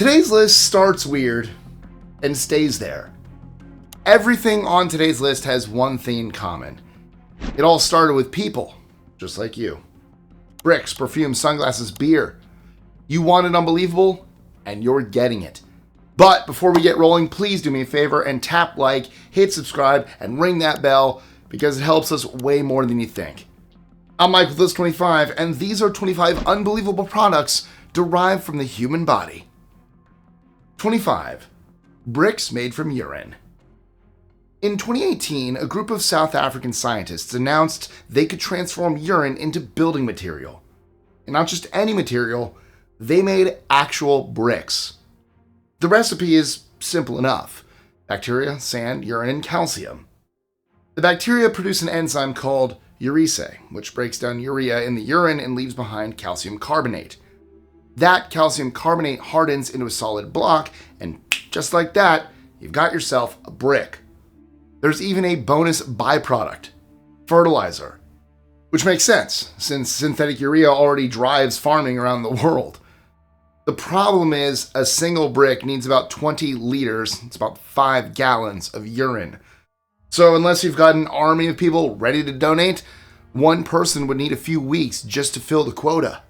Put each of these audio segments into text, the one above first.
Today's list starts weird and stays there. Everything on today's list has one thing in common. It all started with people, just like you. Bricks, perfume, sunglasses, beer. You want it unbelievable, and you're getting it. But before we get rolling, please do me a favor and tap like, hit subscribe, and ring that bell because it helps us way more than you think. I'm Mike with List 25, and these are 25 unbelievable products derived from the human body. 25. Bricks made from urine. In 2018, a group of South African scientists announced they could transform urine into building material. And not just any material, they made actual bricks. The recipe is simple enough. Bacteria, sand, urine, and calcium. The bacteria produce an enzyme called urece, which breaks down urea in the urine and leaves behind calcium carbonate. That calcium carbonate hardens into a solid block, and just like that, you've got yourself a brick. There's even a bonus byproduct, fertilizer, which makes sense since synthetic urea already drives farming around the world. The problem is a single brick needs about 20 liters, it's about 5 gallons of urine. So unless you've got an army of people ready to donate, one person would need a few weeks just to fill the quota.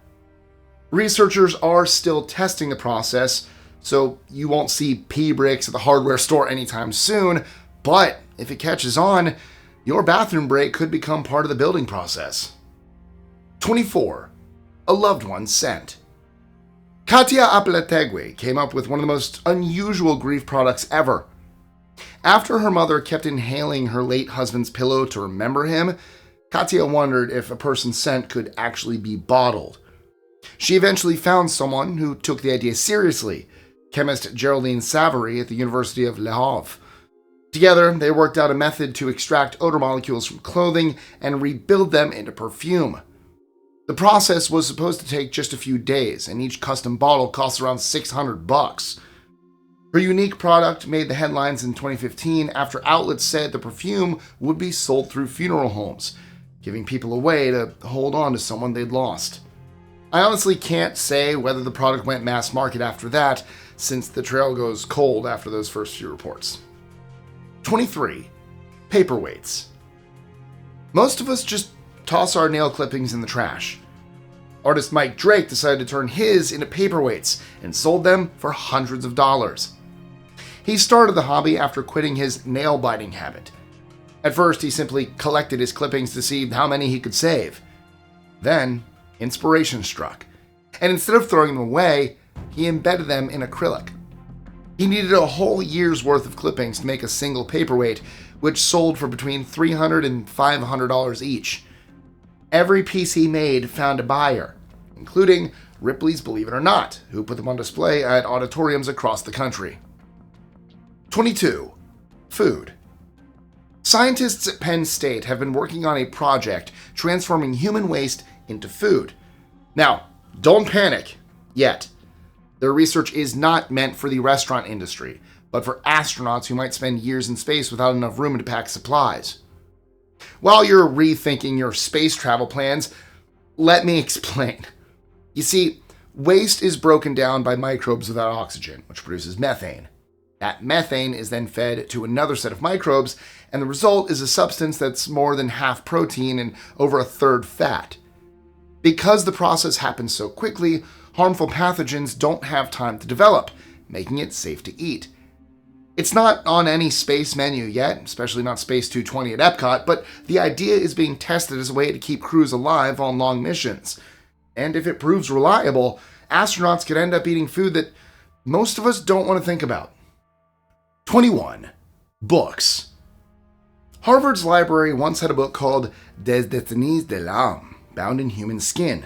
Researchers are still testing the process, so you won't see pea bricks at the hardware store anytime soon, but if it catches on, your bathroom break could become part of the building process. 24. A loved one scent. Katia Apalategui came up with one of the most unusual grief products ever. After her mother kept inhaling her late husband's pillow to remember him, Katia wondered if a person's scent could actually be bottled. She eventually found someone who took the idea seriously, chemist Geraldine Savary at the University of Le Havre. Together, they worked out a method to extract odor molecules from clothing and rebuild them into perfume. The process was supposed to take just a few days, and each custom bottle cost around $600. Her unique product made the headlines in 2015 after outlets said the perfume would be sold through funeral homes, giving people a way to hold on to someone they'd lost. I honestly can't say whether the product went mass market after that, since the trail goes cold after those first few reports. 23. Paperweights. Most of us just toss our nail clippings in the trash. Artist Mike Drake decided to turn his into paperweights and sold them for hundreds of dollars. He started the hobby after quitting his nail biting habit. At first, he simply collected his clippings to see how many he could save. Then, inspiration struck, and instead of throwing them away, he embedded them in acrylic. He needed a whole year's worth of clippings to make a single paperweight, which sold for between $300 and $500 each. Every piece he made found a buyer, including Ripley's Believe It or Not, who put them on display at auditoriums across the country. 22. Food. Scientists at Penn State have been working on a project transforming human waste into food. Now, don't panic yet. Their research is not meant for the restaurant industry, but for astronauts who might spend years in space without enough room to pack supplies. While you're rethinking your space travel plans, let me explain. You see, waste is broken down by microbes without oxygen, which produces methane. That methane is then fed to another set of microbes, and the result is a substance that's more than half protein and over a third fat. Because the process happens so quickly, harmful pathogens don't have time to develop, making it safe to eat. It's not on any space menu yet, especially not Space 220 at Epcot, but the idea is being tested as a way to keep crews alive on long missions. And if it proves reliable, astronauts could end up eating food that most of us don't want to think about. 21. Books. Harvard's library once had a book called Des Destinées de l'âme, bound in human skin.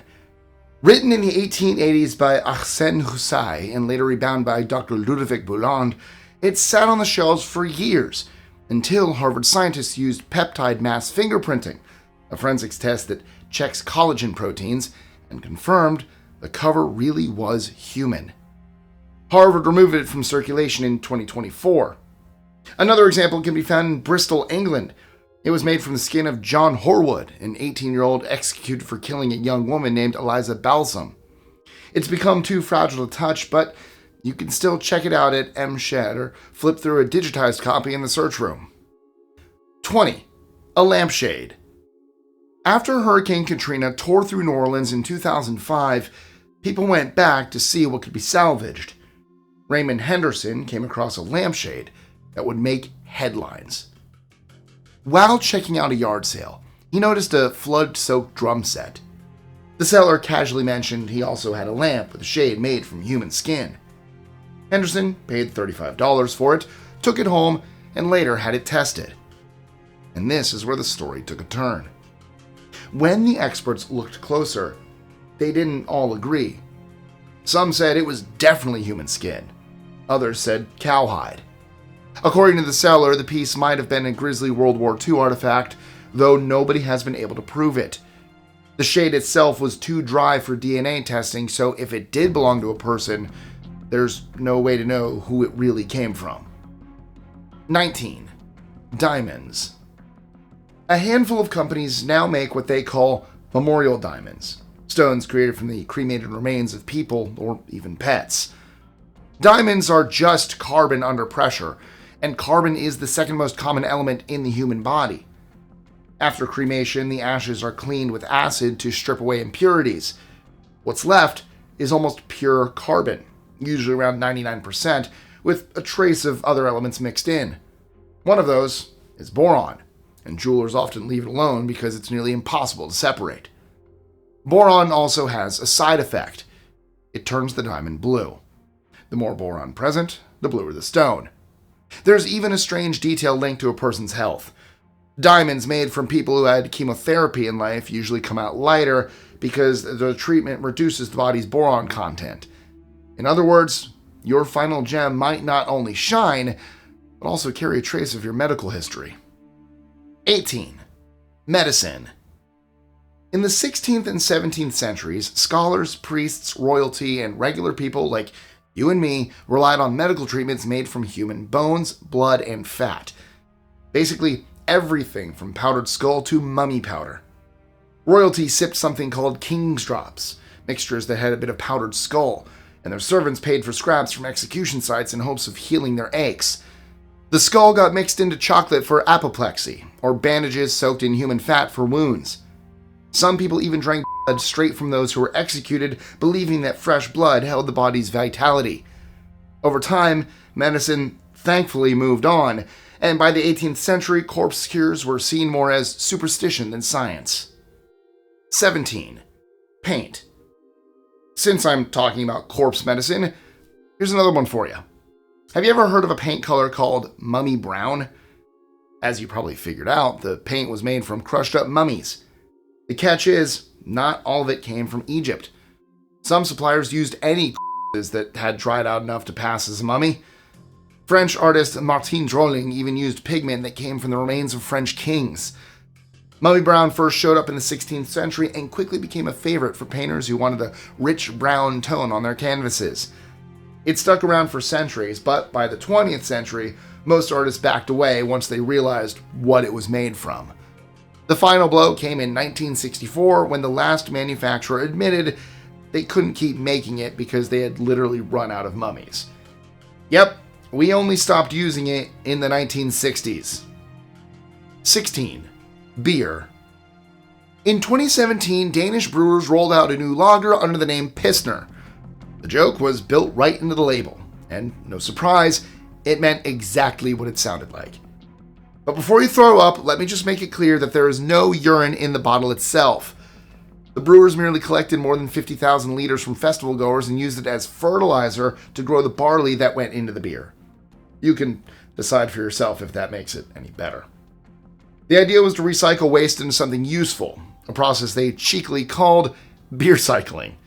Written in the 1880s by Arsène Houssaye and later rebound by Dr. Ludovic Bouland, it sat on the shelves for years until Harvard scientists used peptide mass fingerprinting, a forensics test that checks collagen proteins, and confirmed the cover really was human. Harvard removed it from circulation in 2024. Another example can be found in Bristol, England. It was made from the skin of John Horwood, an 18-year-old executed for killing a young woman named Eliza Balsam. It's become too fragile to touch, but You can still check it out at Mshed or flip through a digitized copy in the search room. 20. A lampshade. After Hurricane Katrina tore through New Orleans in 2005, people went back to see what could be salvaged. Raymond Henderson came across a lampshade that would make headlines. While checking out a yard sale, he noticed a flood-soaked drum set. The seller casually mentioned he also had a lamp with a shade made from human skin. Henderson paid $35 for it, took it home, and later had it tested. And this is where the story took a turn. When the experts looked closer, they didn't all agree. Some said it was definitely human skin. Others said cowhide. According to the seller, the piece might have been a grisly World War II artifact, though nobody has been able to prove it. The shade itself was too dry for DNA testing, so if it did belong to a person, there's no way to know who it really came from. 19. Diamonds. A handful of companies now make what they call memorial diamonds, stones created from the cremated remains of people or even pets. Diamonds are just carbon under pressure, and carbon is the second most common element in the human body. After cremation, the ashes are cleaned with acid to strip away impurities. What's left is almost pure carbon, usually around 99%, with a trace of other elements mixed in. One of those is boron, and jewelers often leave it alone because it's nearly impossible to separate. Boron also has a side effect. It turns the diamond blue. The more boron present, the bluer the stone. There's even a strange detail linked to a person's health. Diamonds made from people who had chemotherapy in life usually come out lighter because the treatment reduces the body's boron content. In other words, your final gem might not only shine, but also carry a trace of your medical history. 18. Medicine. In the 16th and 17th centuries, scholars, priests, royalty, and regular people like you and me relied on medical treatments made from human bones, blood, and fat. Basically, everything from powdered skull to mummy powder. Royalty sipped something called king's drops, mixtures that had a bit of powdered skull, and their servants paid for scraps from execution sites in hopes of healing their aches. The skull got mixed into chocolate for apoplexy, or bandages soaked in human fat for wounds. Some people even drank blood straight from those who were executed, believing that fresh blood held the body's vitality. Over time, medicine thankfully moved on, and by the 18th century, corpse cures were seen more as superstition than science. 17. Paint. Since I'm talking about corpse medicine, here's another one for you. Have you ever heard of a paint color called mummy brown? As you probably figured out, the paint was made from crushed up mummies. The catch is, not all of it came from Egypt. Some suppliers used any corpses that had dried out enough to pass as a mummy. French artist Martin Drolling even used pigment that came from the remains of French kings. Mummy brown first showed up in the 16th century and quickly became a favorite for painters who wanted a rich brown tone on their canvases. It stuck around for centuries, but by the 20th century, most artists backed away once they realized what it was made from. The final blow came in 1964 when the last manufacturer admitted they couldn't keep making it because they had literally run out of mummies. Yep, we only stopped using it in the 1960s. 16. Beer. In 2017, Danish brewers rolled out a new lager under the name Pilsner. The joke was built right into the label, and no surprise, it meant exactly what it sounded like. But before you throw up, let me just make it clear that there is no urine in the bottle itself. The brewers merely collected more than 50,000 liters from festival goers and used it as fertilizer to grow the barley that went into the beer. You can decide for yourself if that makes it any better. The idea was to recycle waste into something useful, a process they cheekily called beer cycling.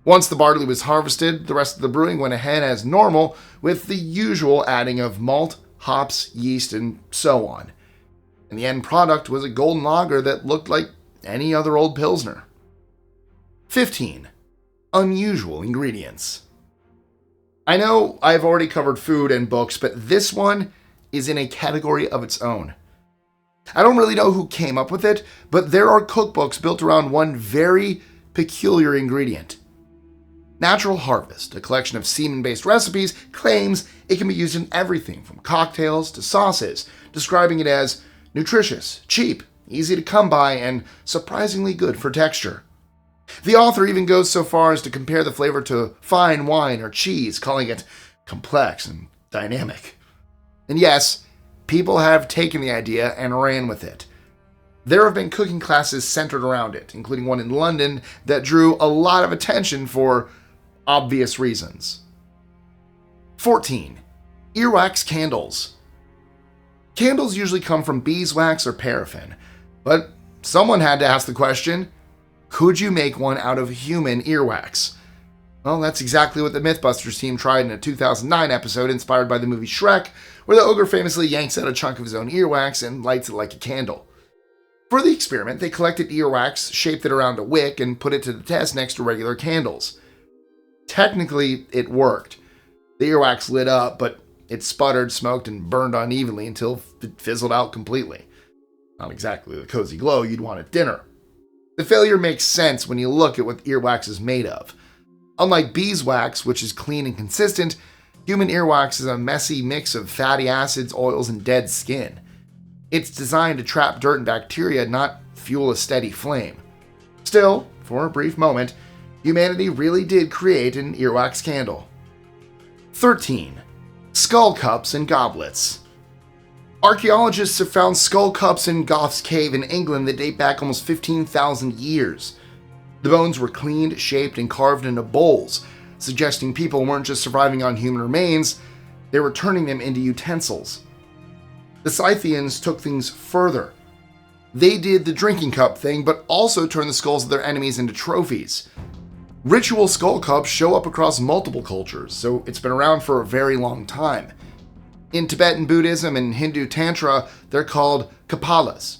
Once the barley was harvested, the rest of the brewing went ahead as normal, with the usual adding of malt, hops, yeast, and so on. And the end product was a golden lager that looked like any other old Pilsner. 15. Unusual ingredients. I know I've already covered food and books, but this one is in a category of its own. I don't really know who came up with it, but there are cookbooks built around one very peculiar ingredient. Natural Harvest, a collection of semen-based recipes, claims it can be used in everything from cocktails to sauces, describing it as nutritious, cheap, easy to come by, and surprisingly good for texture. The author even goes so far as to compare the flavor to fine wine or cheese, calling it complex and dynamic. And yes, people have taken the idea and ran with it. There have been cooking classes centered around it, including one in London that drew a lot of attention for obvious reasons. 14. Earwax Candles. Candles usually come from beeswax or paraffin, but someone had to ask the question, could you make one out of human earwax? Well, that's exactly what the Mythbusters team tried in a 2009 episode inspired by the movie Shrek, where the ogre famously yanks out a chunk of his own earwax and lights it like a candle. For the experiment, they collected earwax, shaped it around a wick, and put it to the test next to regular candles. Technically, it worked. The earwax lit up, but it sputtered, smoked, and burned unevenly until it fizzled out completely. Not exactly the cozy glow you'd want at dinner. The failure makes sense when you look at what earwax is made of. Unlike beeswax, which is clean and consistent, human earwax is a messy mix of fatty acids, oils, and dead skin. It's designed to trap dirt and bacteria, not fuel a steady flame. Still, for a brief moment, humanity really did create an earwax candle. 13. Skull cups and goblets. Archaeologists have found skull cups in Goth's Cave in England that date back almost 15,000 years. The bones were cleaned, shaped, and carved into bowls, suggesting people weren't just surviving on human remains, they were turning them into utensils. The Scythians took things further. They did the drinking cup thing, but also turned the skulls of their enemies into trophies. Ritual skull cups show up across multiple cultures, so it's been around for a very long time. In Tibetan Buddhism and Hindu Tantra, they're called kapalas.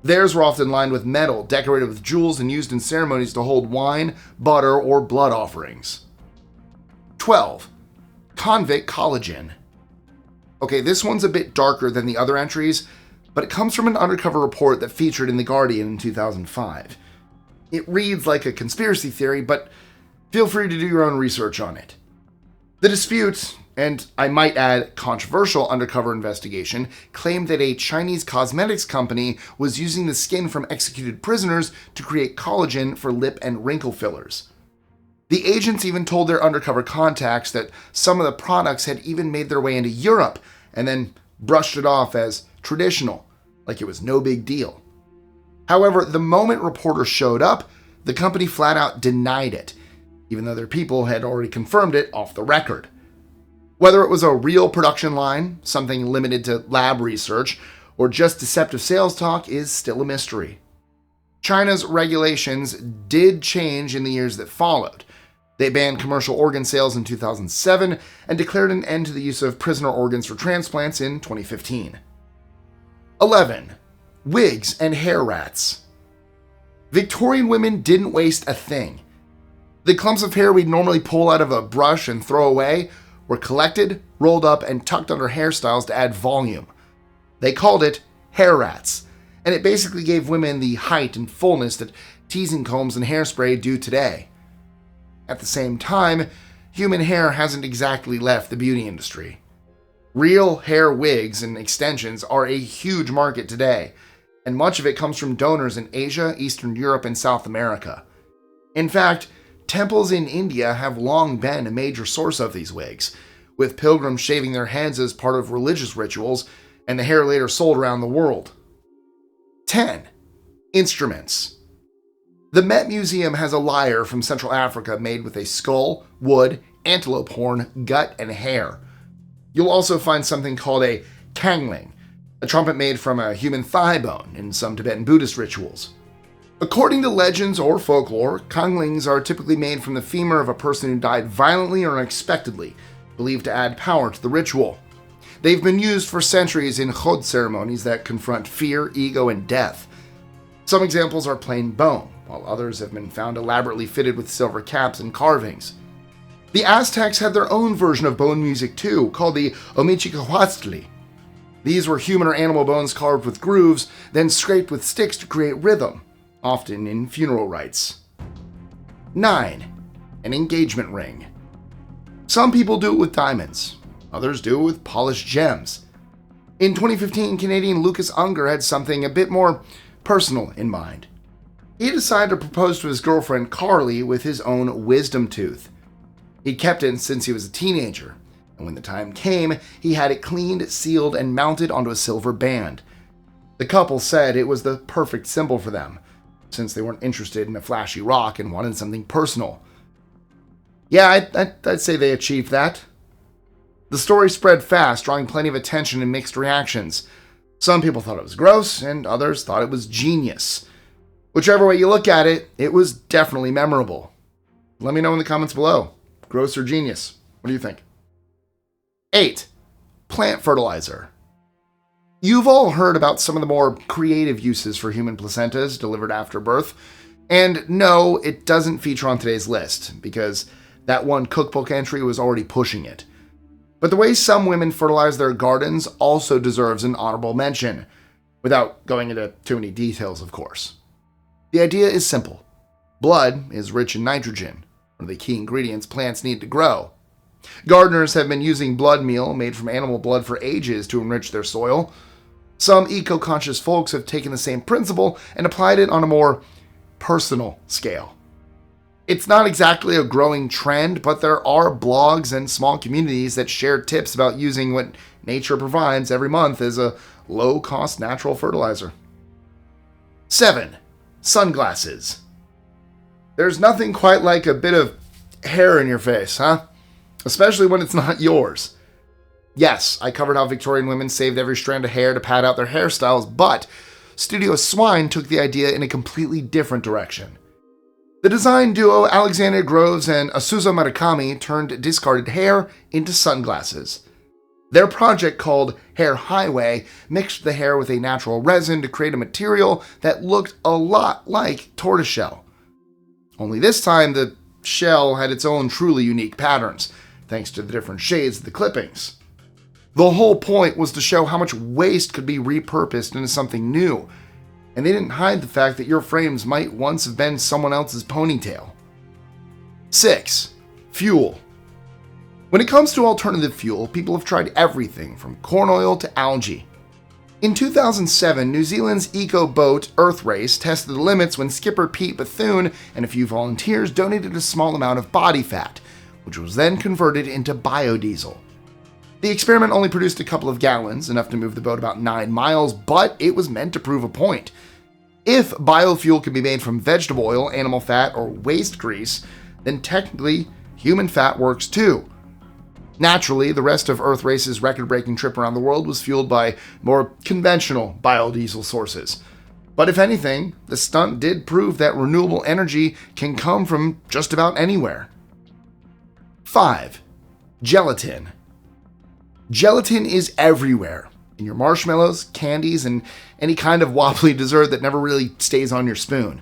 Theirs were often lined with metal, decorated with jewels, and used in ceremonies to hold wine, butter, or blood offerings. 12. Convict Collagen. Okay, this one's a bit darker than the other entries, but it comes from an undercover report that featured in The Guardian in 2005. It reads like a conspiracy theory, but feel free to do your own research on it. The dispute, and I might add controversial undercover investigation, claimed that a Chinese cosmetics company was using the skin from executed prisoners to create collagen for lip and wrinkle fillers. The agents even told their undercover contacts that some of the products had even made their way into Europe and then brushed it off as traditional, like it was no big deal. However, the moment reporters showed up, the company flat out denied it, even though their people had already confirmed it off the record. Whether it was a real production line, something limited to lab research, or just deceptive sales talk is still a mystery. China's regulations did change in the years that followed. They banned commercial organ sales in 2007 and declared an end to the use of prisoner organs for transplants in 2015. 11. Wigs and hair rats. Victorian women didn't waste a thing. The clumps of hair we'd normally pull out of a brush and throw away were collected, rolled up, and tucked under hairstyles to add volume. They called it hair rats, and it basically gave women the height and fullness that teasing combs and hairspray do today. At the same time, human hair hasn't exactly left the beauty industry. Real hair wigs and extensions are a huge market today, and much of it comes from donors in Asia, Eastern Europe, and South America. In fact, temples in India have long been a major source of these wigs, with pilgrims shaving their heads as part of religious rituals, and the hair later sold around the world. 10. Instruments. The Met Museum has a lyre from Central Africa made with a skull, wood, antelope horn, gut, and hair. You'll also find something called a kangling, a trumpet made from a human thigh bone in some Tibetan Buddhist rituals. According to legends or folklore, kanglings are typically made from the femur of a person who died violently or unexpectedly, believed to add power to the ritual. They've been used for centuries in chod ceremonies that confront fear, ego, and death. Some examples are plain bone, while others have been found elaborately fitted with silver caps and carvings. The Aztecs had their own version of bone music too, called the Omichicahuatztli. These were human or animal bones carved with grooves, then scraped with sticks to create rhythm, often in funeral rites. 9. an engagement ring. Some people do it with diamonds, others do it with polished gems. In 2015, Canadian Lucas Unger had something a bit more personal in mind. He decided to propose to his girlfriend Carly with his own wisdom tooth. He'd kept it since he was a teenager, and when the time came, he had it cleaned, sealed, and mounted onto a silver band. The couple said it was the perfect symbol for them, since they weren't interested in a flashy rock and wanted something personal. Yeah, I'd say they achieved that. The story spread fast, drawing plenty of attention and mixed reactions. Some people thought it was gross, and others thought it was genius. Whichever way you look at it, it was definitely memorable. Let me know in the comments below. Gross or genius? What do you think? 8. Plant fertilizer. You've all heard about some of the more creative uses for human placentas delivered after birth. And no, it doesn't feature on today's list, because that one cookbook entry was already pushing it. But the way some women fertilize their gardens also deserves an honorable mention, without going into too many details, of course. The idea is simple. Blood is rich in nitrogen, one of the key ingredients plants need to grow. Gardeners have been using blood meal made from animal blood for ages to enrich their soil. Some eco-conscious folks have taken the same principle and applied it on a more personal scale. It's not exactly a growing trend, but there are blogs and small communities that share tips about using what nature provides every month as a low-cost natural fertilizer. 7. Sunglasses. There's nothing quite like a bit of hair in your face, huh? Especially when it's not yours. Yes, I covered how Victorian women saved every strand of hair to pad out their hairstyles, but Studio Swine took the idea in a completely different direction. The design duo Alexander Groves and Asuzo Murakami turned discarded hair into sunglasses. Their project, called Hair Highway, mixed the hair with a natural resin to create a material that looked a lot like tortoiseshell. Only this time, the shell had its own truly unique patterns, thanks to the different shades of the clippings. The whole point was to show how much waste could be repurposed into something new, and they didn't hide the fact that your frames might once have been someone else's ponytail. 6. Fuel. When it comes to alternative fuel, people have tried everything from corn oil to algae. In 2007, New Zealand's eco-boat Earth Race tested the limits when skipper Pete Bethune and a few volunteers donated a small amount of body fat, which was then converted into biodiesel. The experiment only produced a couple of gallons, enough to move the boat about 9 miles, but it was meant to prove a point. If biofuel can be made from vegetable oil, animal fat, or waste grease, then technically human fat works too. Naturally, the rest of Earth Race's record-breaking trip around the world was fueled by more conventional biodiesel sources. But if anything, the stunt did prove that renewable energy can come from just about anywhere. 5. Gelatin. Gelatin is everywhere, in your marshmallows, candies, and any kind of wobbly dessert that never really stays on your spoon.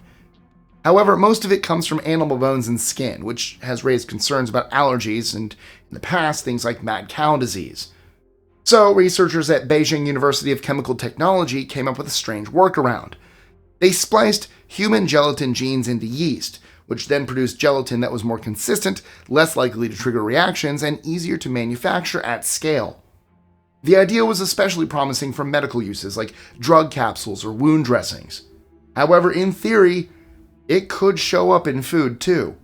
However, most of it comes from animal bones and skin, which has raised concerns about allergies and, in the past, things like mad cow disease. So, researchers at Beijing University of Chemical Technology came up with a strange workaround. They spliced human gelatin genes into yeast, which then produced gelatin that was more consistent, less likely to trigger reactions, and easier to manufacture at scale. The idea was especially promising for medical uses like drug capsules or wound dressings. However, in theory, it could show up in food too.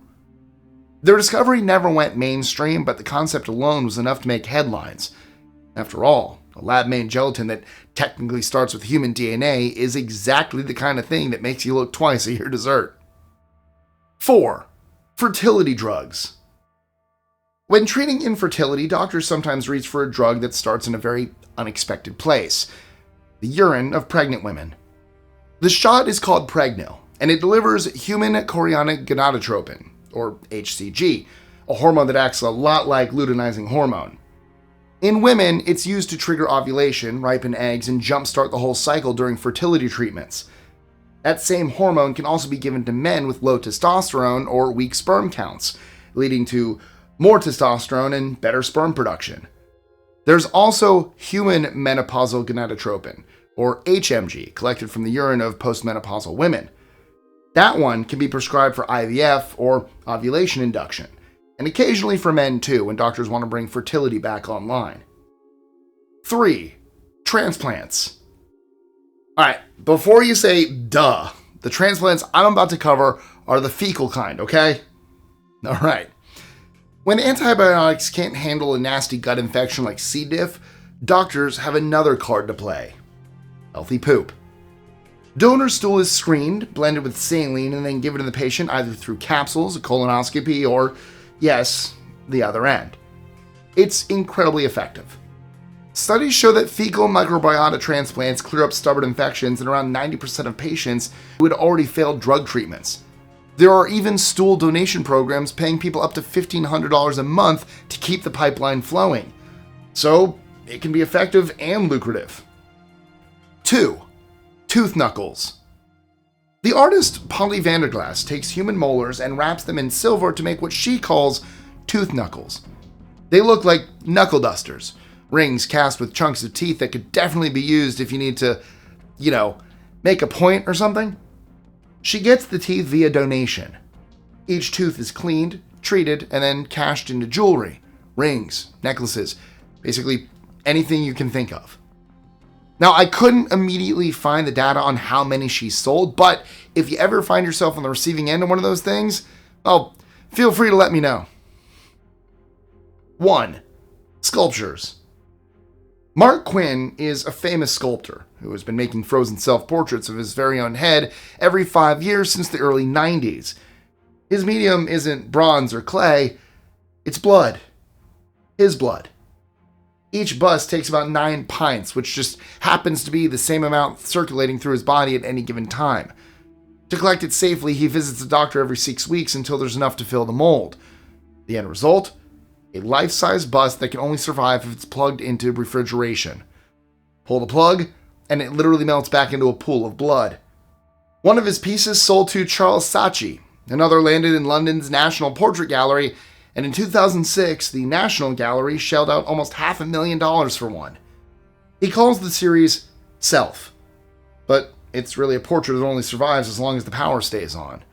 Their discovery never went mainstream, but the concept alone was enough to make headlines. After all, a lab-made gelatin that technically starts with human DNA is exactly the kind of thing that makes you look twice at your dessert. 4. Fertility drugs. When treating infertility, doctors sometimes reach for a drug that starts in a very unexpected place: the urine of pregnant women. The shot is called Pregnil, and it delivers human chorionic gonadotropin, or HCG, a hormone that acts a lot like luteinizing hormone. In women, it's used to trigger ovulation, ripen eggs, and jumpstart the whole cycle during fertility treatments. That same hormone can also be given to men with low testosterone or weak sperm counts, leading to more testosterone and better sperm production. There's also human menopausal gonadotropin, or HMG, collected from the urine of postmenopausal women. That one can be prescribed for IVF or ovulation induction, and occasionally for men too when doctors want to bring fertility back online. 3. Transplants. Alright, before you say duh, the transplants I'm about to cover are the fecal kind, okay? Alright. When antibiotics can't handle a nasty gut infection like C. diff, doctors have another card to play. Healthy poop. Donor stool is screened, blended with saline, and then given to the patient either through capsules, a colonoscopy, or, yes, the other end. It's incredibly effective. Studies show that fecal microbiota transplants clear up stubborn infections in around 90% of patients who had already failed drug treatments. There are even stool donation programs paying people up to $1,500 a month to keep the pipeline flowing. So, it can be effective and lucrative. 2. Tooth knuckles. The artist Polly Vanderglass takes human molars and wraps them in silver to make what she calls tooth knuckles. They look like knuckle dusters, rings cast with chunks of teeth that could definitely be used if you need to, make a point or something. She gets the teeth via donation. Each tooth is cleaned, treated, and then cashed into jewelry, rings, necklaces, basically anything you can think of. Now, I couldn't immediately find the data on how many she sold, but if you ever find yourself on the receiving end of one of those things, well, feel free to let me know. 1. Sculptures. Mark Quinn is a famous sculptor who has been making frozen self-portraits of his very own head every 5 years since the early 90s. His medium isn't bronze or clay, it's blood. His blood. Each bust takes about 9 pints, which just happens to be the same amount circulating through his body at any given time. To collect it safely, he visits a doctor every 6 weeks until there's enough to fill the mold. The end result? A life-size bust that can only survive if it's plugged into refrigeration. Pull the plug, and it literally melts back into a pool of blood. One of his pieces sold to Charles Saatchi. Another landed in London's National Portrait Gallery, and in 2006, the National Gallery shelled out almost $500,000 for one. He calls the series Self, but it's really a portrait that only survives as long as the power stays on.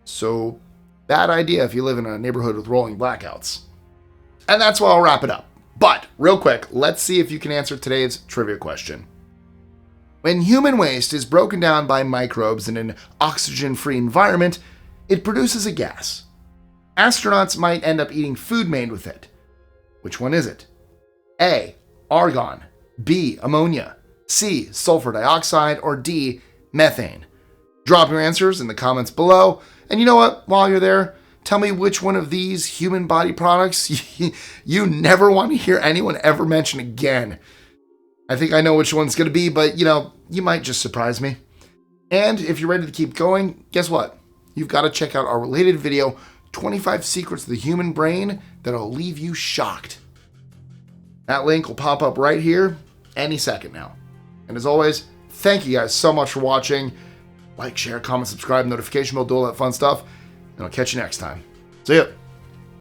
So, bad idea if you live in a neighborhood with rolling blackouts. And that's why I'll wrap it up. But, real quick, let's see if you can answer today's trivia question. When human waste is broken down by microbes in an oxygen-free environment, it produces a gas. Astronauts might end up eating food made with it. Which one is it? A. Argon. B. Ammonia. C. Sulfur dioxide. Or D. Methane. Drop your answers in the comments below. And you know what? While you're there, tell me which one of these human body products you never want to hear anyone ever mention again. I think I know which one's going to be, but you might just surprise me. And if you're ready to keep going, guess what? You've got to check out our related video, 25 Secrets of the Human Brain that'll leave you shocked. That link will pop up right here any second now. And as always, thank you guys so much for watching. Like, share, comment, subscribe, notification bell, do all that fun stuff. And I'll catch you next time. See ya.